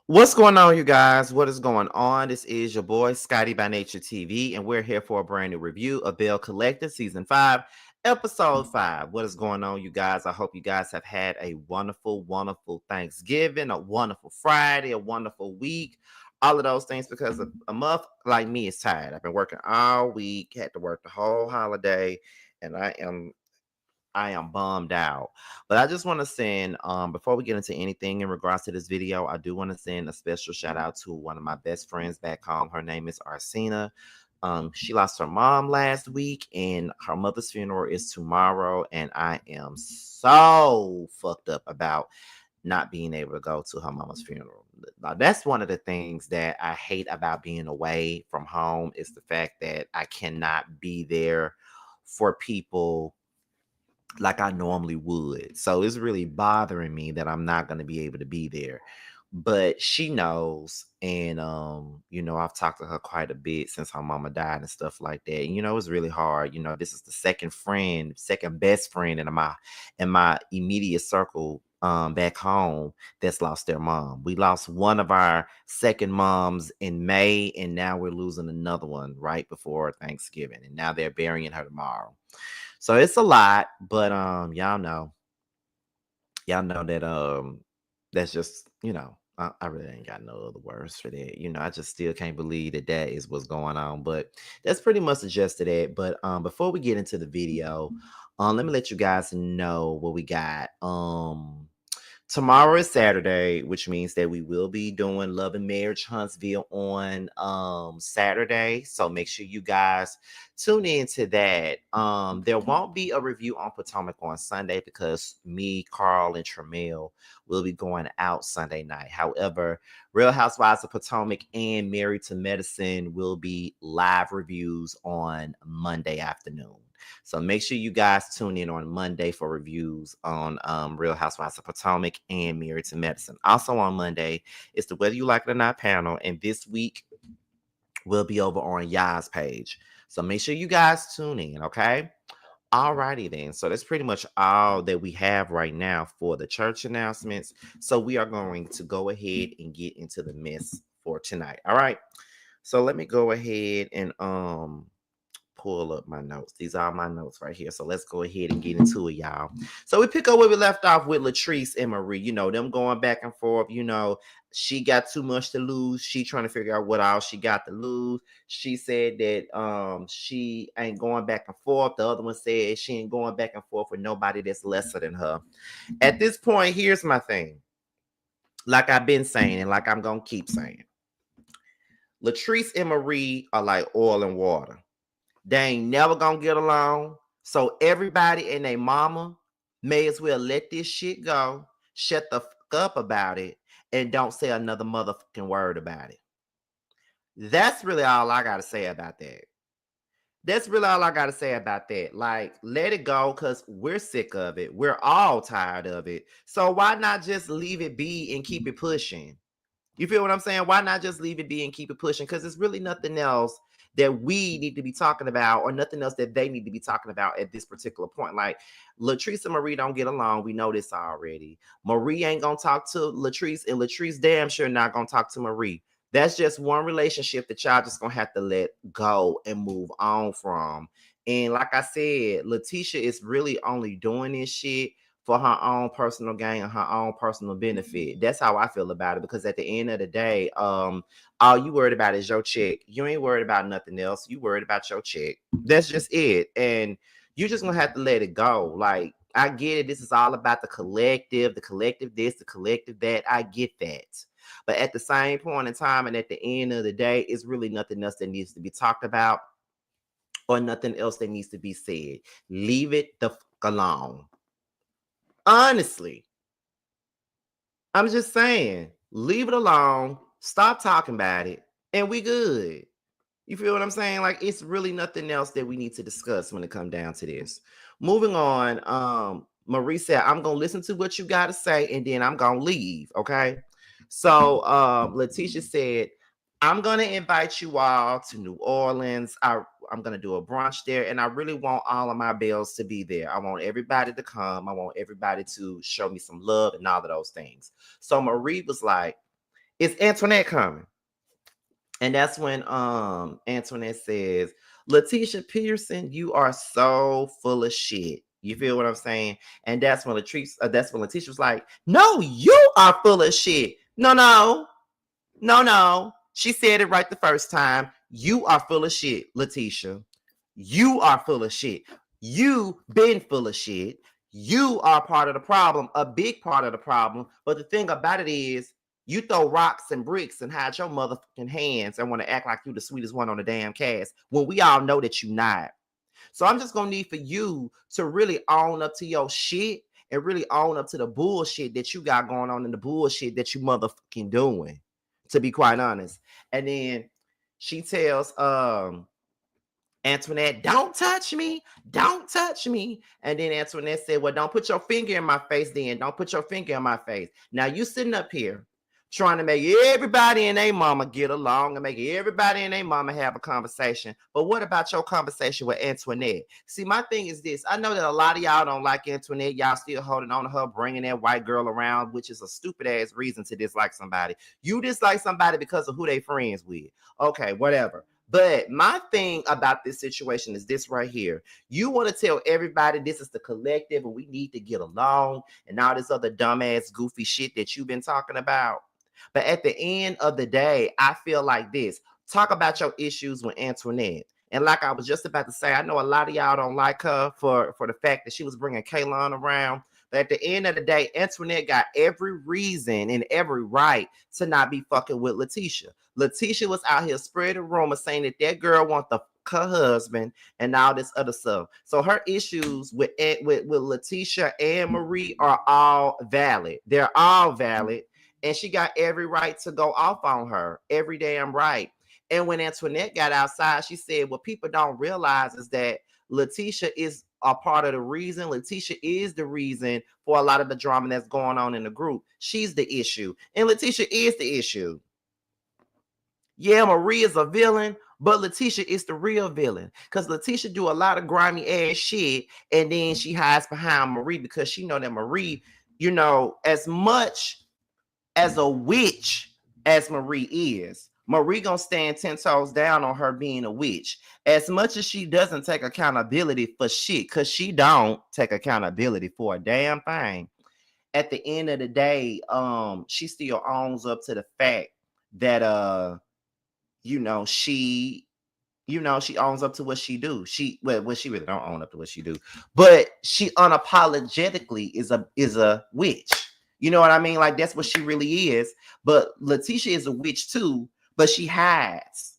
What's going on, you guys? What is going on? This is your boy, Scotty by Nature TV, and we're here for a brand new review of Belle Collective Season 5, Episode 5. What is going on, you guys? I hope you guys have had a wonderful, wonderful Thanksgiving, a wonderful Friday, a wonderful week, all of those things, because a month like me is tired. I've been working all week, had to work the whole holiday, and I am bummed out. But I just want to send, before we get into anything in regards to this video, I do want to send a special shout out to one of my best friends back home. Her name is Arsena. She lost her mom last week, and her mother's funeral is tomorrow. And I am so fucked up about not being able to go to her mama's funeral. Now, that's one of the things that I hate about being away from home is the fact that I cannot be there for people like I normally would. So it's really bothering me that I'm not going to be able to be there. But she knows, and I've talked to her quite a bit since her mama died and stuff like that. And it's really hard. This is the second best friend in my immediate circle back home that's lost their mom. We lost one of our second moms in May, and now we're losing another one right before Thanksgiving. And now they're burying her tomorrow. So it's a lot, but y'all know that that's just I really ain't got no other words for that. I just still can't believe that is what's going on. But that's pretty much the gist of that. But before we get into the video, let me let you guys know what we got. Tomorrow is Saturday, which means that we will be doing Love and Marriage Huntsville on Saturday. So make sure you guys tune in to that. There won't be a review on Potomac on Sunday because me, Carl, and Tramiel will be going out Sunday night. However, Real Housewives of Potomac and Married to Medicine will be live reviews on Monday afternoon. So make sure you guys tune in on Monday for reviews on Real Housewives of Potomac and Married to Medicine. Also on Monday, it's the Whether You Like It or Not panel. And this week will be over on Ya's page. So make sure you guys tune in, okay? Alrighty then. So that's pretty much all that we have right now for the church announcements. So we are going to go ahead and get into the mess for tonight. All right. So let me go ahead and pull up my notes. These are my notes right here. So let's go ahead and get into it, y'all. So we pick up where we left off with Latrice and Marie. Them going back and forth. She got too much to lose. She trying to figure out what all she got to lose. She said that she ain't going back and forth. The other one said she ain't going back and forth with nobody that's lesser than her. At this point, here's my thing. Like I've been saying, and like I'm gonna keep saying, Latrice and Marie are like oil and water. They ain't never gonna get along. So everybody and their mama may as well let this shit go, shut the fuck up about it, and don't say another motherfucking word about it. That's really all I gotta say about that. That's really all I gotta say about that. Like, let it go, because we're sick of it. We're all tired of it. So why not just leave it be and keep it pushing? You feel what I'm saying? Why not just leave it be and keep it pushing? Because there's really nothing else that we need to be talking about, or nothing else that they need to be talking about at this particular point. Like, Latrice and Marie don't get along. We know this already. Marie ain't gonna talk to Latrice, and Latrice damn sure not gonna talk to Marie. That's just one relationship that y'all just gonna have to let go and move on from. And like I said, Leticia is really only doing this shit for her own personal gain and her own personal benefit. That's how I feel about it. Because at the end of the day, all you worried about is your check. You ain't worried about nothing else. You worried about your check. That's just it. And you're just gonna have to let it go. Like, I get it. This is all about the collective this, the collective that. I get that. But at the same point in time, and at the end of the day, it's really nothing else that needs to be talked about, or nothing else that needs to be said. Leave it the fuck alone. Honestly, I'm just saying, leave it alone, stop talking about it, and we good. You feel what I'm saying? Like, it's really nothing else that we need to discuss when it comes down to this. Moving on, Marie said, I'm gonna listen to what you gotta say, and then I'm gonna leave. Okay. So Leticia said, I'm gonna invite you all to New Orleans. I'm gonna do a brunch there, and I really want all of my bells to be there. I want everybody to come. I want everybody to show me some love and all of those things. So Marie was like, Is Antoinette coming? And that's when Antoinette says, Leticia Pearson, you are so full of shit. You feel what I'm saying? And that's when Leticia was like, no, you are full of shit. No, no, no, no. She said it right the first time. You are full of shit, Leticia. You are full of shit. You been full of shit. You are part of the problem, a big part of the problem. But the thing about it is, you throw rocks and bricks and hide your motherfucking hands and want to act like you the sweetest one on the damn cast when we all know that you not. So I'm just gonna need for you to really own up to your shit and really own up to the bullshit that you got going on and the bullshit that you motherfucking doing, to be quite honest. And then she tells Antoinette, don't touch me. Don't touch me. And then Antoinette said, well, don't put your finger in my face then. Don't put your finger in my face. Now you sitting up here trying to make everybody and their mama get along and make everybody and their mama have a conversation. But what about your conversation with Antoinette? See, my thing is this. I know that a lot of y'all don't like Antoinette. Y'all still holding on to her, bringing that white girl around, which is a stupid ass reason to dislike somebody. You dislike somebody because of who they friends with. Okay, whatever. But my thing about this situation is this right here. You want to tell everybody this is the collective and we need to get along and all this other dumbass, goofy shit that you've been talking about. But at the end of the day, I feel like this. Talk about your issues with Antoinette. And like I was just about to say, I know a lot of y'all don't like her for the fact that she was bringing Kaylon around. But at the end of the day, Antoinette got every reason and every right to not be fucking with Leticia. Leticia was out here spreading rumors saying that that girl want the her husband and all this other stuff. So her issues with Leticia and Marie are all valid. They're all valid. And she got every right to go off on her. Every damn right. And when Antoinette got outside, she said, what people don't realize is that Leticia is a part of the reason. Leticia is the reason for a lot of the drama that's going on in the group. She's the issue. And Leticia is the issue. Yeah, Marie is a villain, but Leticia is the real villain. Because Leticia do a lot of grimy ass shit, and then she hides behind Marie because she know that Marie, as much as a witch as Marie is, Marie gonna stand 10 toes down on her being a witch. As much as she doesn't take accountability for shit, because she don't take accountability for a damn thing. At the end of the day, she still owns up to the fact that she she owns up to what she do. She really don't own up to what she do, but she unapologetically is a witch. You know what I mean? Like that's what she really is. But Leticia is a witch too, but she hides.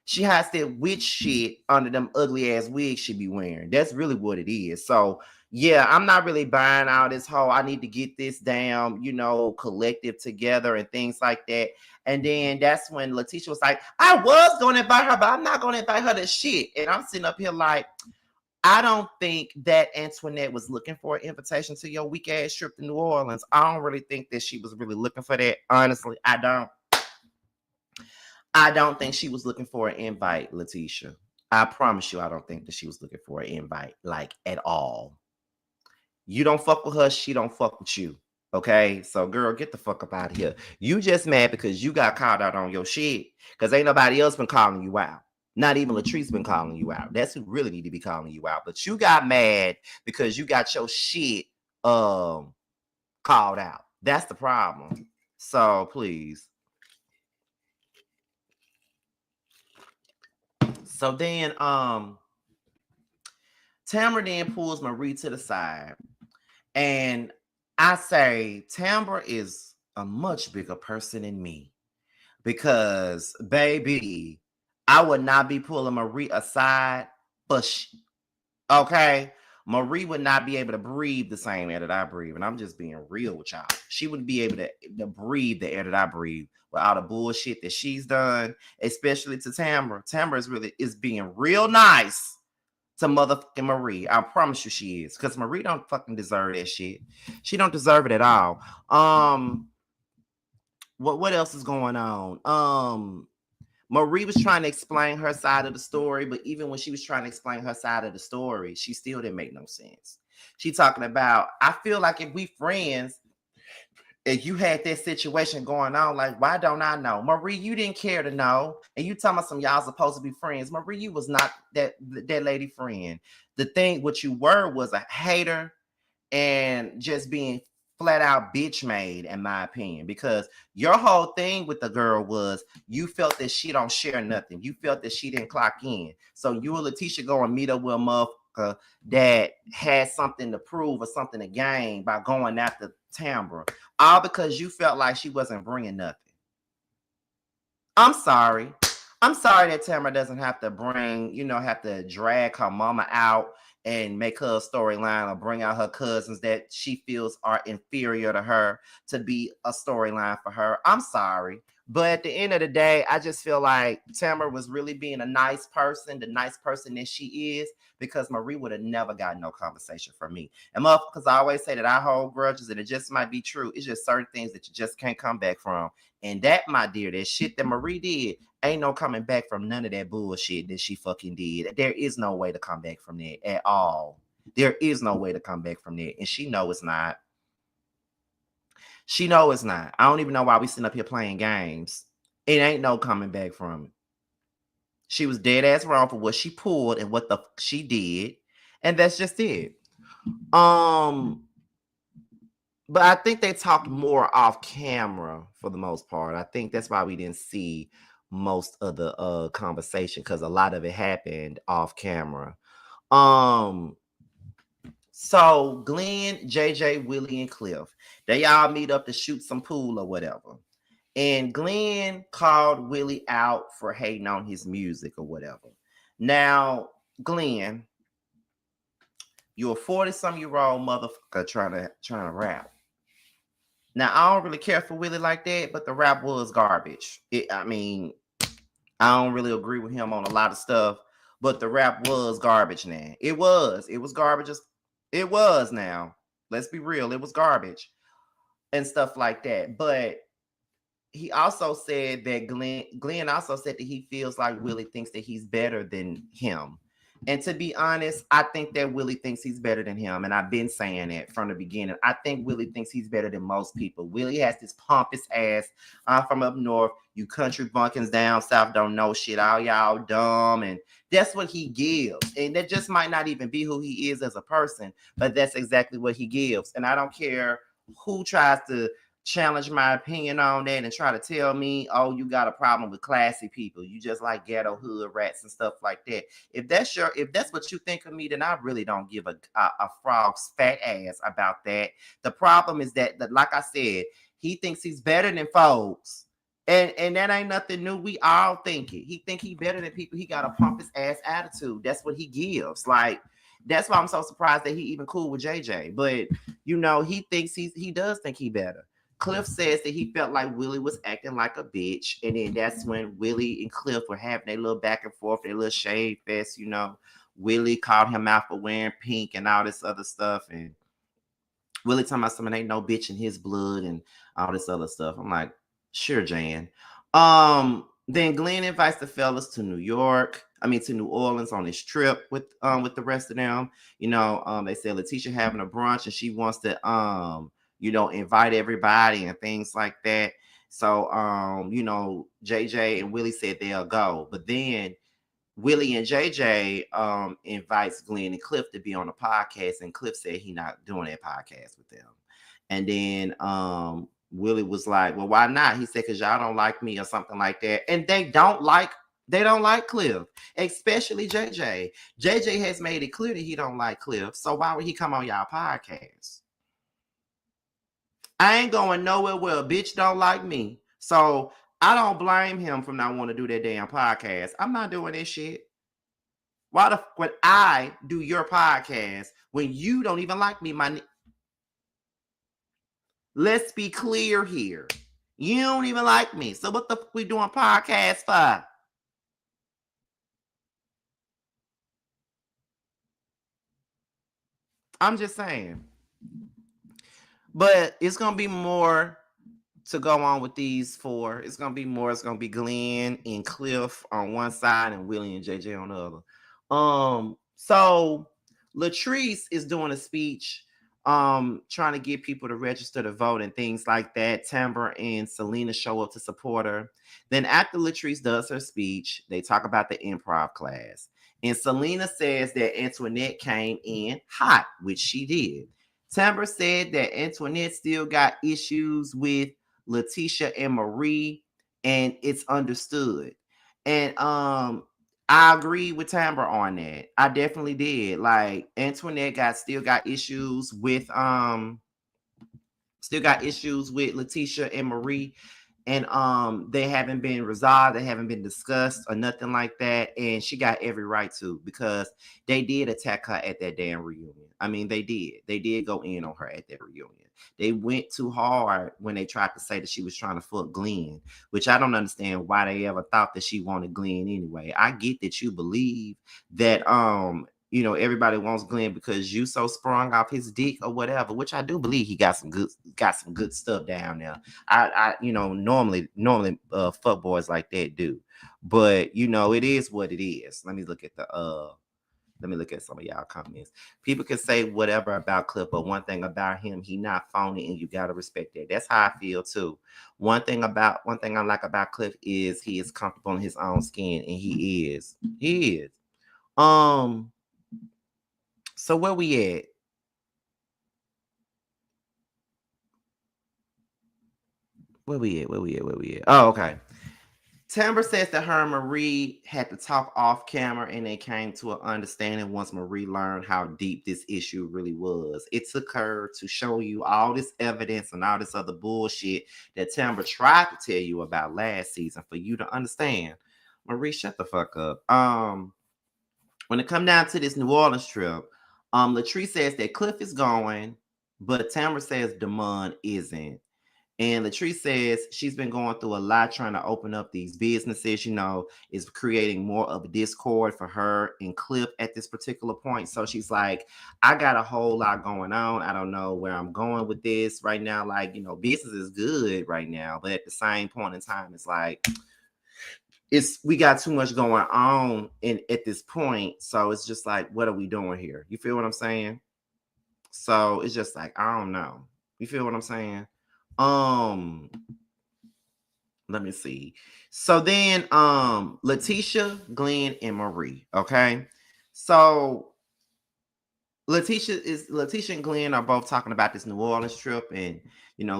She hides that witch shit under them ugly ass wigs she be wearing. That's really what it is. So yeah, I'm not really buying all this whole I need to get this damn, collective together and things like that. And then that's when Leticia was like, I was going to invite her, but I'm not going to invite her to shit. And I'm sitting up here like, I don't think that Antoinette was looking for an invitation to your weak ass trip to New Orleans. I don't really think that she was really looking for that. Honestly, I don't. I don't think she was looking for an invite, Leticia. I promise you, I don't think that she was looking for an invite, like at all. You don't fuck with her, she don't fuck with you. Okay, so girl, get the fuck up out of here. You just mad because you got called out on your shit. Because ain't nobody else been calling you out. Not even Latrice been calling you out. That's who really need to be calling you out. But you got mad because you got your shit called out. That's the problem. So please. So then Tamara then pulls Marie to the side. And I say, Tamara is a much bigger person than me. Because, baby, I would not be pulling Marie aside for okay? Marie would not be able to breathe the same air that I breathe. And I'm just being real with y'all. She wouldn't be able to breathe the air that I breathe with all the bullshit that she's done, especially to Tamara. Tamara is being real nice to motherfucking Marie. I promise you she is. Because Marie don't fucking deserve that shit. She don't deserve it at all. What else is going on? Marie was trying to explain her side of the story, but even when she was trying to explain her side of the story, she still didn't make no sense. She talking about, I feel like if we friends, if you had that situation going on, like, why don't I know? Marie, you didn't care to know. And you talking about some y'all supposed to be friends. Marie, you was not that lady friend. The thing, what you were was a hater and just being flat out bitch made, in my opinion, because your whole thing with the girl was you felt that she don't share nothing. You felt that she didn't clock in. So you and Leticia go and meet up with a motherfucker that had something to prove or something to gain by going after Tamara, all because you felt like she wasn't bringing nothing. I'm sorry. I'm sorry that Tamara doesn't have to have to drag her mama out and make her a storyline or bring out her cousins that she feels are inferior to her to be a storyline for her. I'm sorry. But at the end of the day, I just feel like Tamara was really being a nice person, the nice person that she is, because Marie would have never gotten no conversation from me. And motherfuckers always say that I hold grudges, and it just might be true. It's just certain things that you just can't come back from. And that, my dear, that shit that Marie did, ain't no coming back from none of that bullshit that she fucking did. There is no way to come back from that at all. There is no way to come back from that. And she know it's not. She know it's not. I don't even know why we sitting up here playing games. It ain't no coming back from it. She was dead ass wrong for what she pulled and what the she did. And that's just it. But I think they talked more off camera for the most part. I think that's why we didn't see most of the conversation, because a lot of it happened off camera. So Glenn, JJ, Willie, and Cliff, they all meet up to shoot some pool or whatever. And Glenn called Willie out for hating on his music or whatever. Now, Glenn, you're a 40-some-year-old motherfucker trying to rap. Now, I don't really care for Willie like that, but the rap was garbage. I don't really agree with him on a lot of stuff, but the rap was garbage now. It was. It was garbage. It was now. Let's be real. It was garbage and stuff like that. But he also said that Glenn also said that he feels like Willie thinks that he's better than him. And to be honest, I think that Willie thinks he's better than him. And I've been saying that from the beginning. I think Willie thinks he's better than most people. Willie has this pompous ass. I'm from up north. You country bunkins down south don't know shit. All y'all dumb. And that's what he gives. And that just might not even be who he is as a person. But that's exactly what he gives. And I don't care who tries to challenge my opinion on that and try to tell me, oh, you got a problem with classy people. You just like ghetto hood rats and stuff like that. If that's what you think of me, then I really don't give a frog's fat ass about that. The problem is that like I said, he thinks he's better than folks. And that ain't nothing new. We all think it. He think he better than people. He got a pompous ass attitude. That's what he gives. Like, that's why I'm so surprised that he even cool with JJ. But he thinks he does think he better. Cliff says that he felt like Willie was acting like a bitch. And then that's when Willie and Cliff were having their little back and forth, their little shade fest, Willie called him out for wearing pink and all this other stuff. And Willie talking about something ain't no bitch in his blood and all this other stuff. I'm like, sure, Jan. Then Glenn invites the fellas to to New Orleans on this trip with the rest of them. They said Leticia having a brunch and she wants to invite everybody and things like that. So JJ and Willie said they'll go. But then Willie and JJ invites Glenn and Cliff to be on a podcast, and Cliff said he not doing that podcast with them. And then Willie was like, well, why not? He said, because y'all don't like me or something like that. And they don't like Cliff, especially JJ. JJ has made it clear that he don't like Cliff. So why would he come on y'all podcast? I ain't going nowhere where a bitch don't like me. So I don't blame him for not wanting to do that damn podcast. I'm not doing this shit. Why the would I do your podcast when you don't even like me? Let's be clear here. You don't even like me. So what the fuck we doing podcast for? I'm just saying. But it's gonna be more to go on with these four. It's gonna be more. It's gonna be Glenn and Cliff on one side and Willie and JJ on the other. So Latrice is doing a speech trying to get people to register to vote and things like that. Tamara and Selena show up to support her. Then after Latrice does her speech, they talk about the improv class. And Selena says that Antoinette came in hot, which she did. Tamara said that Antoinette still got issues with Leticia and Marie, and it's understood. And I agree with Tamara on that. I definitely did. Like Antoinette got still got issues with Leticia and Marie, and they haven't been resolved, they haven't been discussed or nothing like that, and she got every right to, because they did attack her at that damn reunion. I mean, they did go in on her at that reunion. They went too hard when they tried to say that she was trying to fuck Glenn, which I don't understand why they ever thought that she wanted Glenn anyway. I get that you believe that everybody wants Glenn because you so sprung off his dick or whatever, which I do believe he got some good stuff down there. Normally fuck boys like that do. But it is what it is. Let me look at some of y'all comments. People can say whatever about Cliff, but one thing about him, he not phony, and you gotta respect that. That's how I feel too. One thing I like about Cliff is he is comfortable in his own skin, and he is. He is. Um, so where we at? Where we at? Where we at? Where we at? Oh, okay. Tamber says that her and Marie had to talk off camera and they came to an understanding once Marie learned how deep this issue really was. It took her to show you all this evidence and all this other bullshit that Tamber tried to tell you about last season for you to understand. Marie, shut the fuck up. When it come down to this New Orleans trip, Latrice says that Cliff is going, but Tamara says Damon isn't. And Latrice says she's been going through a lot trying to open up these businesses, is creating more of a discord for her and Cliff at this particular point. So she's like, I got a whole lot going on. I don't know where I'm going with this right now. Like, business is good right now. But at the same point in time, it's like, we got too much going on at this point. So it's just like, what are we doing here? You feel what I'm saying? So it's just like, I don't know. You feel what I'm saying? Um, Let me see. So then Leticia, Glenn, and Marie. Okay. So Leticia and Glenn are both talking about this New Orleans trip, and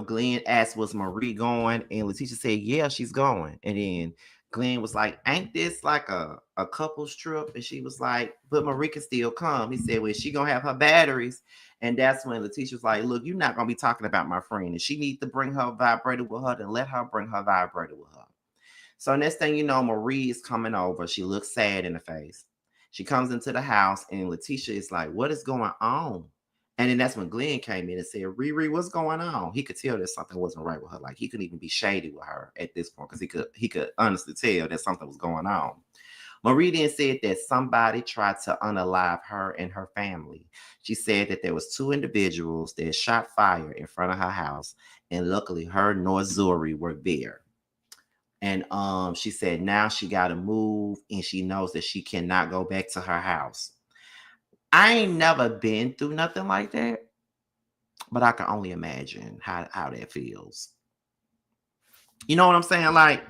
Glenn asked, "Was Marie going?" And Leticia said, "Yeah, she's going." And then Glenn was like, "Ain't this like a couple's trip?" And she was like, "But Marie can still come." He said, "Well, she gonna have her batteries." And that's when Leticia was like, "Look, you're not gonna be talking about my friend, and she needs to bring her vibrator with her. Then let her bring her vibrator with her." So next thing you know, Marie is coming over. She looks sad in the face. She comes into the house, and Leticia is like, "What is going on?" And then that's when Glenn came in and said, "Riri, what's going on?" He could tell that something wasn't right with her. Like he couldn't even be shady with her at this point because he could honestly tell that something was going on. Marie then said that somebody tried to unalive her and her family. She said that there was two individuals that shot fire in front of her house, and luckily her nor Zuri were there. And she said now she got to move, and she knows that she cannot go back to her house. I ain't never been through nothing like that, but I can only imagine how that feels. You know what I'm saying? Like,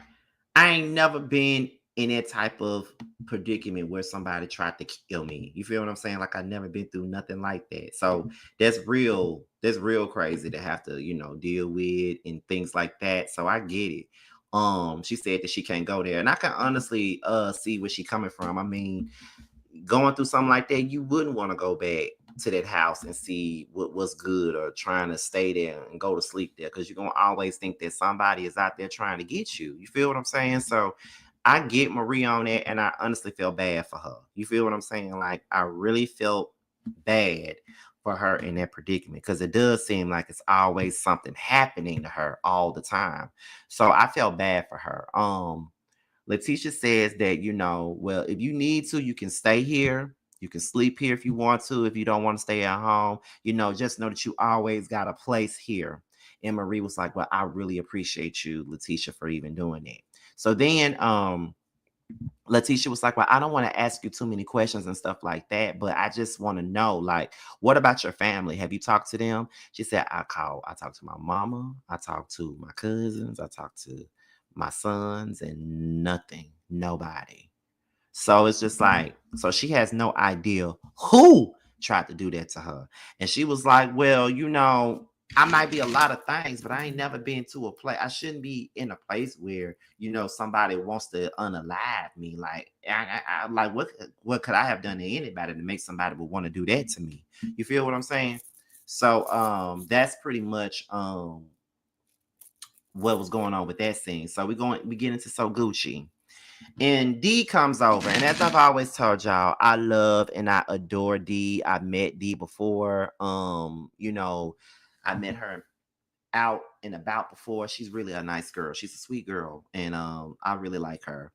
I ain't never been in that type of predicament where somebody tried to kill me. You feel what I'm saying? Like, I never been through nothing like that. So that's real. That's real crazy to have to, deal with and things like that. So I get it. She said that she can't go there, and I can honestly see where she coming from. I mean, going through something like that, you wouldn't want to go back to that house and see what's good, or trying to stay there and go to sleep there, because you're gonna always think that somebody is out there trying to get you. You feel what I'm saying? So I get Marie on that, and I honestly feel bad for her. You feel what I'm saying? Like, I really felt bad for her in that predicament, because it does seem like it's always something happening to her all the time. So I felt bad for her. Leticia says that, well, if you need to, you can stay here. You can sleep here if you want to. If you don't want to stay at home, just know that you always got a place here. And Marie was like, "Well, I really appreciate you, Leticia, for even doing that." So then Leticia was like, "Well, I don't want to ask you too many questions and stuff like that, but I just want to know, like, what about your family? Have you talked to them?" She said, I talked to my mama, I talked to my cousins, I talked to my sons, and nothing, nobody. So it's just like, so she has no idea who tried to do that to her. And she was like, well, I might be a lot of things, but I ain't never been to a place. I shouldn't be in a place where, somebody wants to unalive me. Like, like what could I have done to anybody to make somebody would want to do that to me? You feel what I'm saying? So that's pretty much what was going on with that scene. So we get into So Gucci. And D comes over. And as I've always told y'all, I love and I adore D. I met D before. I met her out and about before. She's really a nice girl. She's a sweet girl. And I really like her.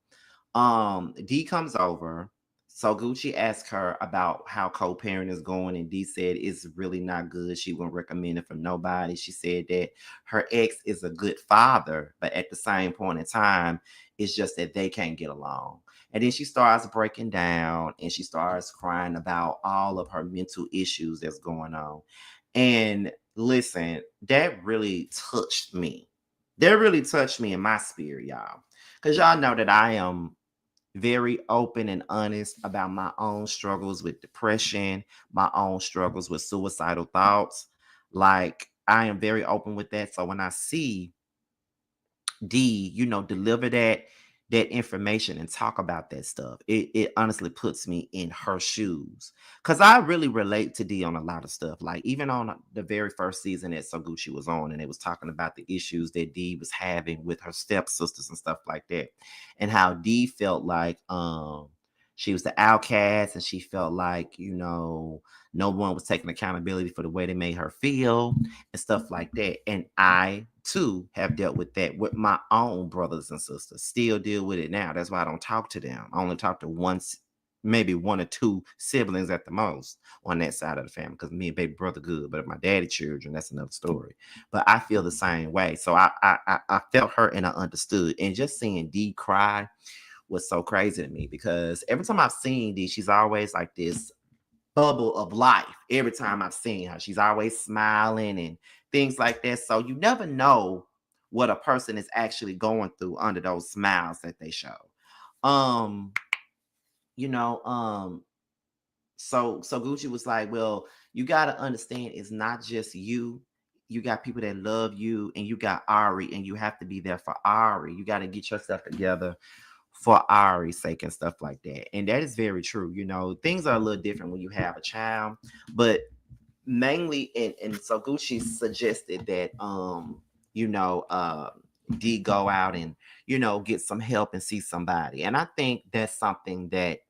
D comes over. So Gucci asked her about how co-parent is going, and D said it's really not good. She wouldn't recommend it for nobody. She said that her ex is a good father, but at the same point in time, it's just that they can't get along. And then she starts breaking down and she starts crying about all of her mental issues that's going on. And listen, that really touched me. That really touched me in my spirit, y'all. Because y'all know that I am very open and honest about my own struggles with depression, my own struggles with suicidal thoughts. Like, I am very open with that. So when I see D, deliver that information and talk about that stuff. It honestly puts me in her shoes. Cause I really relate to D on a lot of stuff. Like even on the very first season that Soguchi was on, and it was talking about the issues that D was having with her stepsisters and stuff like that. And how D felt like she was the outcast and she felt like, no one was taking accountability for the way they made her feel and stuff like that. And I too have dealt with that with my own brothers and sisters. Still deal with it now. That's why I don't talk to them. I only talk to maybe one or two siblings at the most on that side of the family. Because me and baby brother good, but if my daddy children, that's another story. But I feel the same way. So I felt her and I understood. And just seeing D cry was so crazy to me because every time I've seen D, she's always like this bubble of life. Every time I've seen her, she's always smiling and things like that. So you never know what a person is actually going through under those smiles that they show. Um, you know, so Gucci was like, well, you gotta understand it's not just you. You got people that love you, and you got Ari, and you have to be there for Ari. You got to get yourself together for Ari's sake and stuff like that. And that is very true. Things are a little different when you have a child, but mainly and so Gucci suggested that you know, uh D go out and get some help and see somebody. And I think that's something that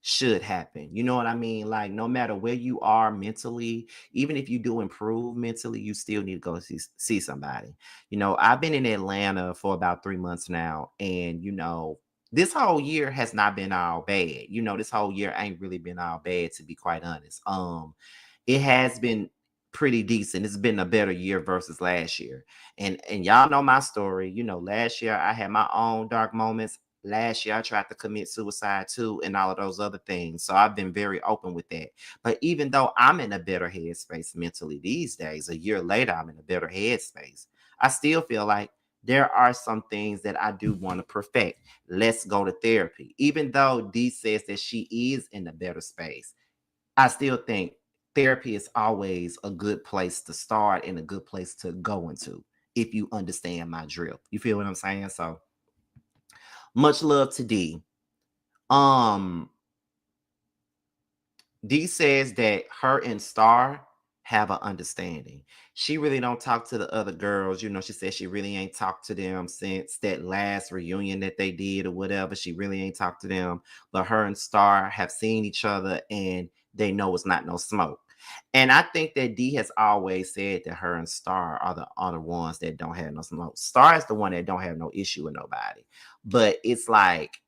should happen. You know what I mean? Like no matter where you are mentally, even if you do improve mentally, you still need to go see somebody. I've been in Atlanta for about 3 months now, and this whole year has not been all bad. This whole year ain't really been all bad, to be quite honest. It has been pretty decent. It's been a better year versus last year. And y'all know my story. Last year I had my own dark moments. Last year I tried to commit suicide too and all of those other things. So I've been very open with that. But even though I'm in a better headspace mentally these days, a year later I'm in a better headspace. I still feel like there are some things that I do want to perfect. Let's go to therapy. Even though Dee says that she is in a better space, I still think therapy is always a good place to start and a good place to go into if you understand my drift. You feel what I'm saying? So much love to D. Um, D says that her and Star have an understanding. She really don't talk to the other girls. She said she really ain't talked to them since that last reunion that they did or whatever. She really ain't talked to them. But her and Star have seen each other and they know it's not no smoke. And I think that D has always said that her and Star are the ones that don't have no smoke. Star is the one that don't have no issue with nobody. But it's like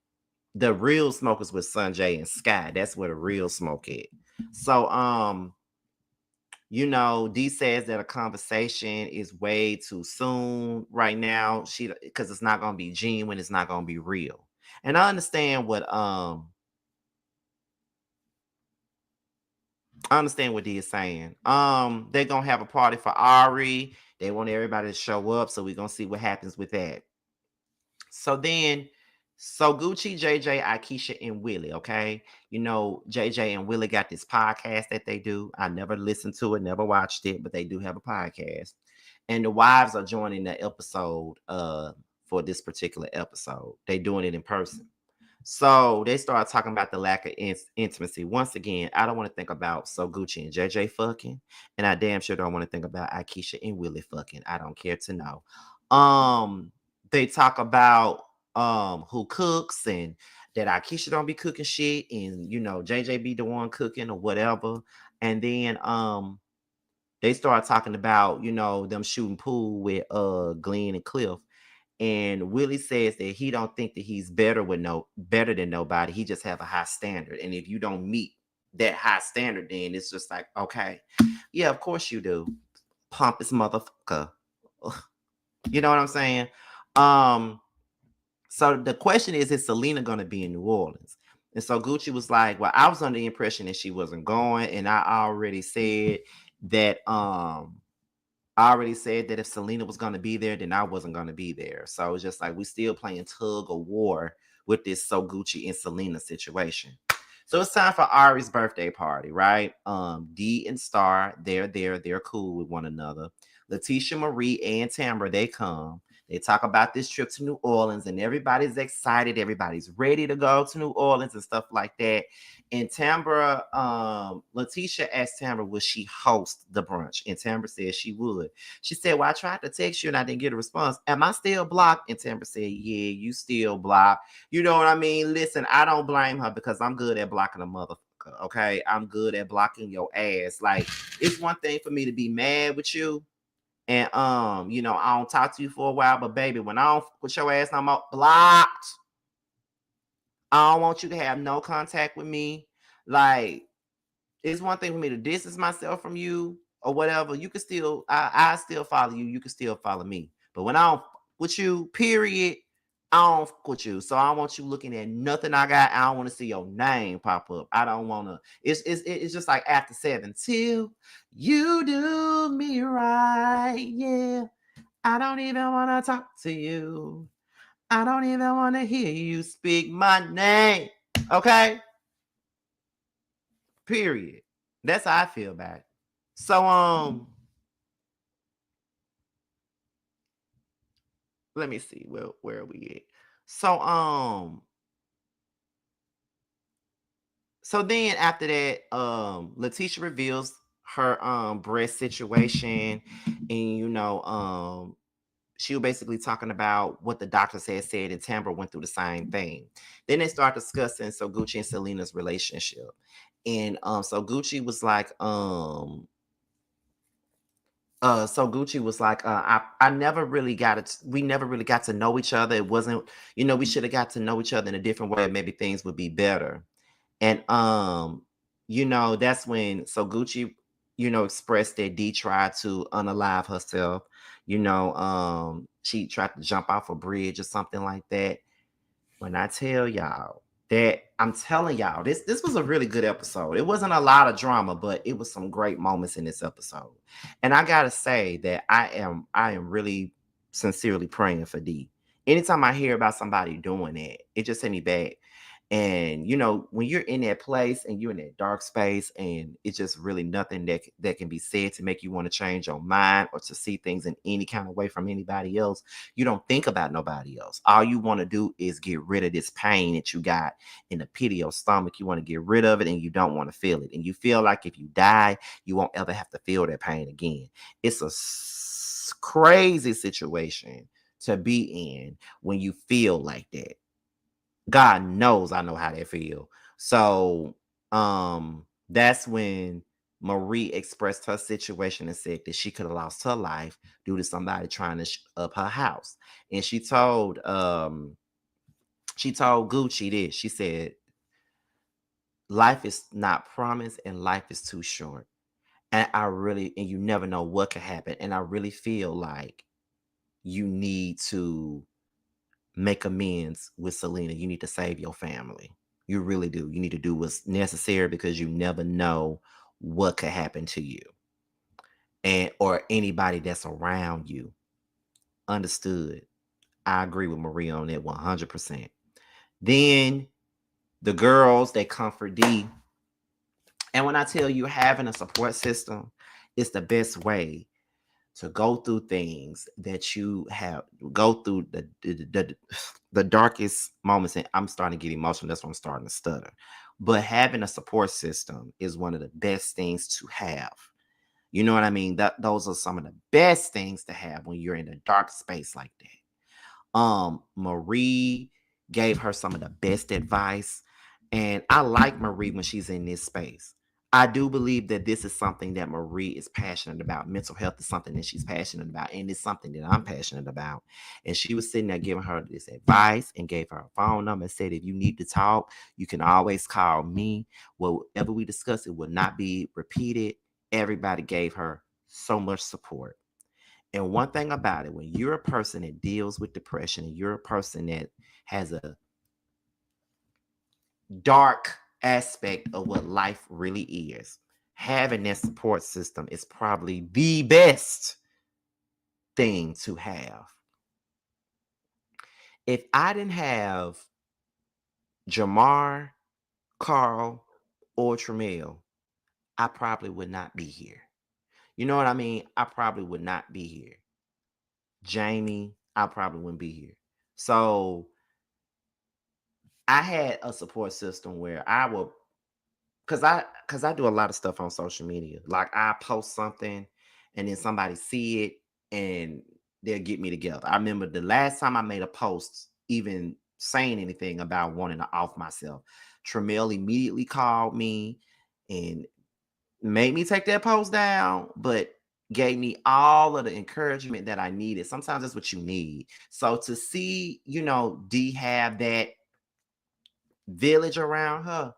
the real smoke is with Sanjay and Sky. That's where the real smoke is. So D says that a conversation is way too soon right now. She because it's not gonna be genuine, it's not gonna be real. And I understand what D is saying. They're gonna have a party for Ari. They want everybody to show up, so we're gonna see what happens with that. So then, so Gucci, JJ, Aikisha, and Willie, okay? You know, JJ and Willie got this podcast that they do. I never listened to it, never watched it, but they do have a podcast. And the wives are joining the episode for this particular episode. They doing it in person. So they start talking about the lack of intimacy. Once again, I don't want to think about So Gucci and JJ fucking, and I damn sure don't want to think about Aikisha and Willie fucking. I don't care to know. Um, they talk about who cooks and that Aikisha don't be cooking shit, and you know JJ be the one cooking or whatever. And then they start talking about them shooting pool with Glenn and Cliff, and Willie says that he don't think that he's better than nobody. He just have a high standard. And if you don't meet that high standard, then it's just like, okay, yeah, of course you do. Pompous motherfucker. You know what I'm saying? Um, so the question is Selena gonna be in New Orleans? And so Gucci was like, well, I was under the impression that she wasn't going, and that I already said that if Selena was going to be there, then I wasn't going to be there. So it's just like we still playing tug of war with this So Gucci and Selena situation. So it's time for Ari's birthday party, right? D and Star, they're cool with one another. Leticia, Marie, and Tamara, they come. They talk about this trip to New Orleans, and everybody's excited. Everybody's ready to go to New Orleans and stuff like that. And Tamara, Leticia asked Tamara, would she host the brunch? And Tamara said she would. She said, well, I tried to text you and I didn't get a response. Am I still blocked? And Tamara said, yeah, you still blocked. You know what I mean? Listen, I don't blame her because I'm good at blocking a motherfucker. Okay. I'm good at blocking your ass. Like, it's one thing for me to be mad with you. And I don't talk to you for a while, but baby, when I don't put your ass no more blocked, I don't want you to have no contact with me. Like, it's one thing for me to distance myself from you or whatever. You can still, I still follow you. You can still follow me. But when I don't with you, period, I don't with you. So I don't want you looking at nothing I got. I don't want to see your name pop up. I don't want to. It's just like after 7 till you do me right. Yeah, I don't even want to talk to you. I don't even want to hear you speak my name. Okay? Period. That's how I feel about it. So let me see where are we at. So so then after that, Letitia reveals her breast situation, and she was basically talking about what the doctors had said, and Tamara went through the same thing. Then they start discussing so Gucci and Selena's relationship. And so Gucci was like, I never really got it. We never really got to know each other. It wasn't, we should have got to know each other in a different way. Maybe things would be better. And that's when so Gucci, expressed that D tried to unalive herself. She tried to jump off a bridge or something like that. When I tell y'all that I'm telling y'all, this was a really good episode. It wasn't a lot of drama, but it was some great moments in this episode. And I gotta say that I am really sincerely praying for D. Anytime I hear about somebody doing that, it just sent me back. And when you're in that place and you're in that dark space, and it's just really nothing that can be said to make you want to change your mind or to see things in any kind of way from anybody else, you don't think about nobody else. All you want to do is get rid of this pain that you got in the pit of your stomach. You want to get rid of it, and you don't want to feel it. And you feel like if you die, you won't ever have to feel that pain again. It's a crazy situation to be in when you feel like that. God knows I know how that feel. So that's when Marie expressed her situation and said that she could have lost her life due to somebody trying to up her house. And she told Gucci this. She said, life is not promised and life is too short. And you never know what could happen. And I really feel like you need to make amends with Selena. You need to save your family. You really do. You need to do what's necessary because you never know what could happen to you and or anybody that's around you. Understood. I agree with Marie on that 100%. Then the girls that comfort D. And when I tell you having a support system is the best way to go through things that you have go through the darkest moments. And I'm starting to get emotional. That's why I'm starting to stutter. But having a support system is one of the best things to have. You know what I mean? That those are some of the best things to have when you're in a dark space like that. Marie gave her some of the best advice, and I like Marie when she's in this space. I do believe that this is something that Marie is passionate about. Mental health is something that she's passionate about, and it's something that I'm passionate about. And she was sitting there giving her this advice and gave her a phone number and said, if you need to talk, you can always call me. Whatever we discuss, it will not be repeated. Everybody gave her so much support. And one thing about it, when you're a person that deals with depression and you're a person that has a dark aspect of what life really is, having that support system is probably the best thing to have. If I didn't have Jamar, Carl, or Tramiel, I probably would not be here. You know what I mean? I probably would not be here. Jamie, I probably wouldn't be here. So I had a support system where I would because I do a lot of stuff on social media. Like I post something and then somebody see it and they'll get me together. I remember the last time I made a post, even saying anything about wanting to off myself, Tramiel immediately called me and made me take that post down, but gave me all of the encouragement that I needed. Sometimes that's what you need. So to see, D have that village around her,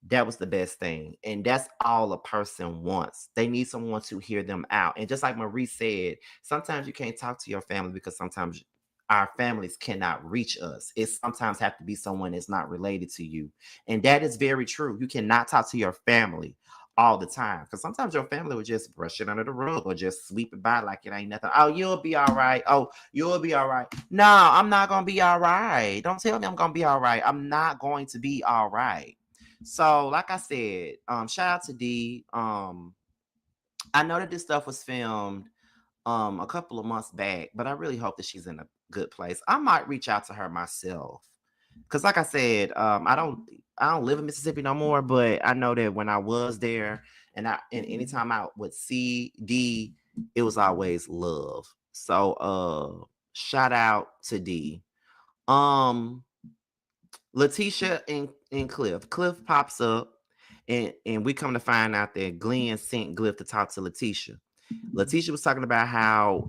that was the best thing. And that's all a person wants. They need someone to hear them out. And just like Marie said, sometimes you can't talk to your family because sometimes our families cannot reach us. It sometimes have to be someone that's not related to you. And that is very true. You cannot talk to your family all the time because sometimes your family will just brush it under the rug or just sweep it by like it ain't nothing. Oh, you'll be all right. Oh, you'll be all right. No, I'm not going to be all right. Don't tell me I'm going to be all right. I'm not going to be all right. So, like I said, shout out to D. I know that this stuff was filmed a couple of months back, but I really hope that she's in a good place. I might reach out to her myself. Cause like I said, I don't live in Mississippi no more, but I know that when I was there and anytime I would see D, it was always love. So shout out to D. Um Leticia and Cliff. Cliff pops up, and we come to find out that Glenn sent Cliff to talk to Leticia. Leticia was talking about how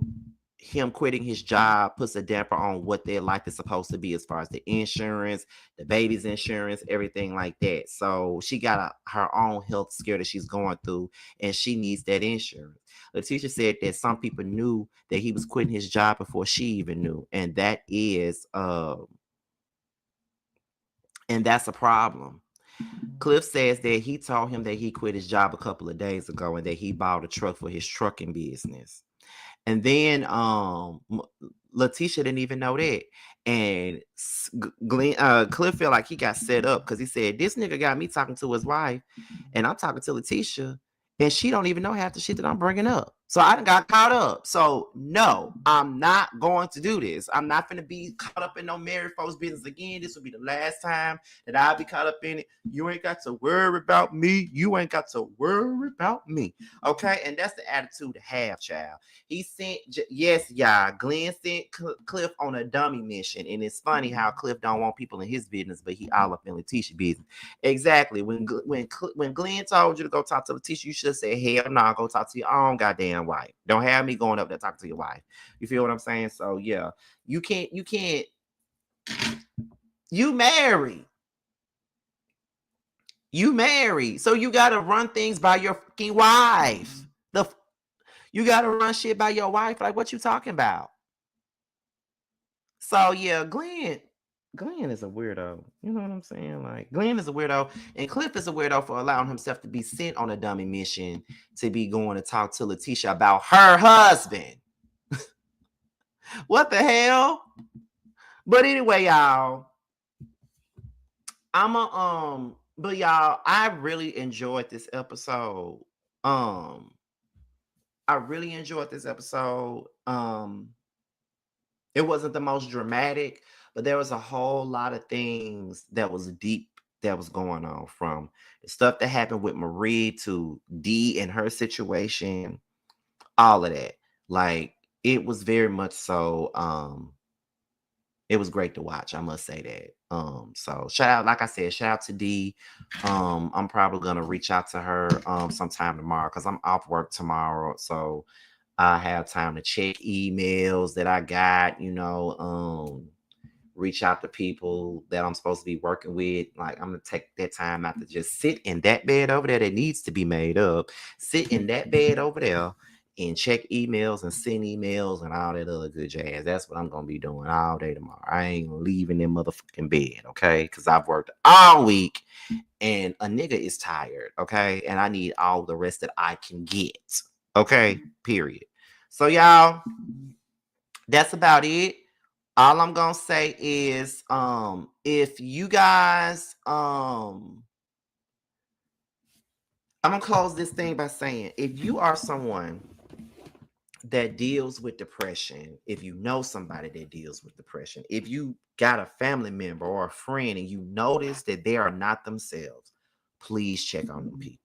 him quitting his job puts a damper on what their life is supposed to be as far as the insurance, the baby's insurance, everything like that. So she got her own health scare that she's going through, and she needs that insurance. Leticia said that some people knew that he was quitting his job before she even knew, and that's a problem. Cliff says that he told him that he quit his job a couple of days ago and that he bought a truck for his trucking business. And then Leticia didn't even know that. And Cliff felt like he got set up because he said, this nigga got me talking to his wife and I'm talking to Leticia and she don't even know half the shit that I'm bringing up. So I done got caught up. So no, I'm not going to do this. I'm not going to be caught up in no married folks business again. This will be the last time that I'll be caught up in it. You ain't got to worry about me. You ain't got to worry about me. Okay? And that's the attitude to have, child. He sent, yes, y'all. Glenn sent Cliff on a dummy mission. And it's funny how Cliff don't want people in his business, but he all up in Leticia's business. Exactly. When Glenn told you to go talk to Leticia, you should have said, hell no, go talk to your own goddamn wife. Don't have me going up there talking to your wife. You feel what I'm saying? So yeah, you can't, you married. You married. So you gotta run things by your fucking wife. You gotta run shit by your wife. Like, what you talking about? So yeah, Glenn is a weirdo. You know what I'm saying? Like Glenn is a weirdo, and Cliff is a weirdo for allowing himself to be sent on a dummy mission to be going to talk to Leticia about her husband. What the hell? But anyway, y'all, but y'all, I really enjoyed this episode. Um, I really enjoyed this episode. It wasn't the most dramatic, but there was a whole lot of things that was deep that was going on, from the stuff that happened with Marie to D and her situation, all of that. Like it was very much so it was great to watch, I must say that. So shout out, like I said, shout out to D. I'm probably gonna reach out to her sometime tomorrow because I'm off work tomorrow. So I have time to check emails that I got, reach out to people that I'm supposed to be working with. Like I'm gonna take that time out to just sit in that bed over there that needs to be made up. Sit in that bed over there and check emails and send emails and all that other good jazz. That's what I'm gonna be doing all day tomorrow. I ain't leaving that motherfucking bed, okay? Because I've worked all week and a nigga is tired, okay? And I need all the rest that I can get. Okay, period. So y'all, that's about it. All I'm gonna say is if you guys I'm gonna close this thing by saying, if you are someone that deals with depression, if you know somebody that deals with depression, if you got a family member or a friend and you notice that they are not themselves, please check on them people.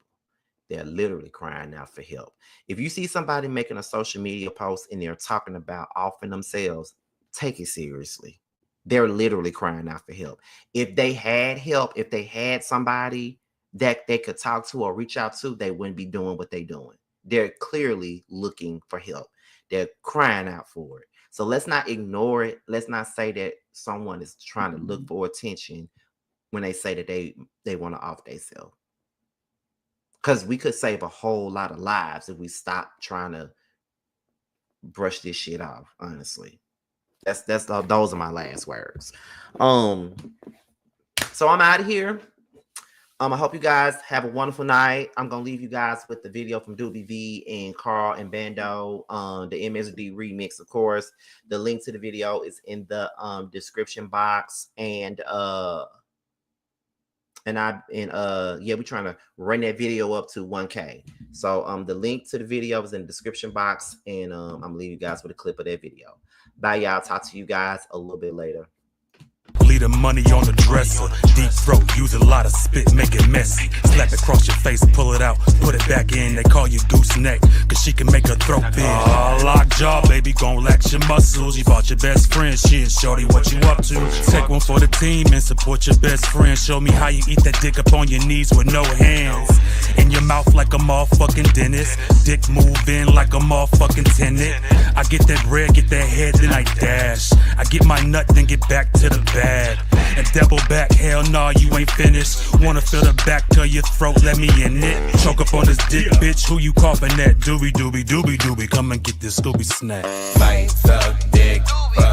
They're literally crying out for help. If you see somebody making a social media post and they're talking about offing themselves, take it seriously. They're literally crying out for help. If they had help, if they had somebody that they could talk to or reach out to, they wouldn't be doing what they're doing. They're clearly looking for help. They're crying out for it. So let's not ignore it. Let's not say that someone is trying to look for attention when they say that they want to off themselves. Because we could save a whole lot of lives if we stop trying to brush this shit off, honestly. Those are my last words. So I'm out of here. I hope you guys have a wonderful night. I'm gonna leave you guys with the video from Dublavaee and Carl and Bando, the MSD remix, of course. The link to the video is in the description box, and we're trying to run that video up to 1K. So the link to the video is in the description box, and I'm gonna leave you guys with a clip of that video. Bye, y'all. Talk to you guys a little bit later. Leave the money on the dresser. Deep throat, use a lot of spit, make it messy. Slap it across your face, pull it out, put it back in. They call you Deuce Neck, cause she can make her throat big. Lock jaw, baby, gon' lax your muscles. You bought your best friend, shit, shorty, what you up to? Take one for the team and support your best friend. Show me how you eat that dick up on your knees with no hands. In your mouth like a motherfucking dentist. Dick move in like a motherfucking tenant. I get that bread, get that head, then I dash. I get my nut, then get back to the bag. And double back, hell nah, you ain't finished. Wanna feel the back to your throat, let me in it. Choke up on this dick, bitch, who you coughing at? Doobie doobie doobie doobie, come and get this Scooby snack. Might suck dick, but